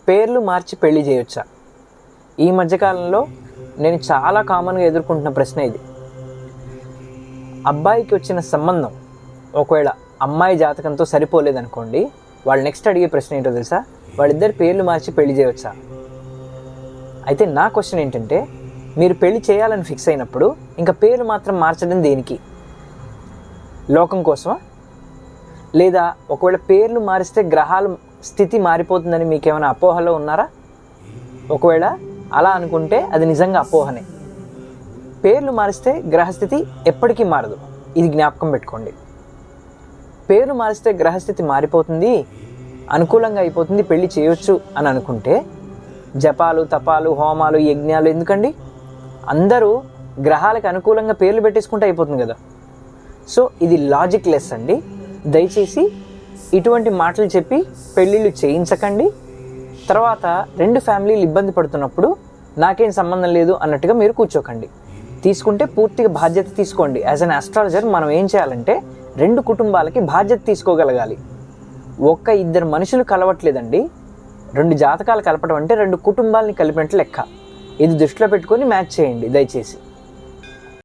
పేర్లు మార్చి పెళ్లి చేయొచ్చా? ఈ మధ్యకాలంలో నేను చాలా కామన్గా ఎదుర్కొంటున్న ప్రశ్న ఇది. అబ్బాయికి వచ్చిన సంబంధం ఒకవేళ అమ్మాయి జాతకంతో సరిపోలేదనుకోండి, వాళ్ళు నెక్స్ట్ అడిగే ప్రశ్న ఏంటో తెలుసా? వాళ్ళిద్దరు పేర్లు మార్చి పెళ్లి చేయొచ్చా? అయితే నా క్వశ్చన్ ఏంటంటే, మీరు పెళ్లి చేయాలని ఫిక్స్ అయినప్పుడు ఇంకా పేర్లు మాత్రం మార్చడం దేనికి? లోకం కోసమా? లేదా ఒకవేళ పేర్లు మారిస్తే గ్రహాల స్థితి మారిపోతుందని మీకేమైనా అపోహలో ఉన్నారా? ఒకవేళ అలా అనుకుంటే అది నిజంగా అపోహనే. పేర్లు మారిస్తే గ్రహస్థితి ఎప్పటికీ మారదు, ఇది జ్ఞాపకం పెట్టుకోండి. పేర్లు మారిస్తే గ్రహస్థితి మారిపోతుంది, అనుకూలంగా అయిపోతుంది, పెళ్లి చేయొచ్చు అని అనుకుంటే జపాలు, తపాలు, హోమాలు, యజ్ఞాలు ఎందుకండి? అందరూ గ్రహాలకు అనుకూలంగా పేర్లు పెట్టేసుకుంటే అయిపోతుంది కదా. సో ఇది లాజిక్ లెస్ అండి. దయచేసి ఇటువంటి మాటలు చెప్పి పెళ్ళిళ్ళు చేయించకండి. తర్వాత రెండు ఫ్యామిలీలు ఇబ్బంది పడుతున్నప్పుడు నాకేం సంబంధం లేదు అన్నట్టుగా మీరు కూర్చోకండి. తీసుకుంటే పూర్తిగా బాధ్యత తీసుకోండి. యాజ్ అన్ ఆస్ట్రాలజర్ మనం ఏం చేయాలంటే రెండు కుటుంబాలకి బాధ్యత తీసుకోగలగాలి. ఇద్దరు మనుషులు కలవట్లేదండి, రెండు జాతకాలు కలపడం అంటే రెండు కుటుంబాలని కలిపినట్లు లెక్క. ఇది దృష్టిలో పెట్టుకొని మ్యాచ్ చేయండి దయచేసి.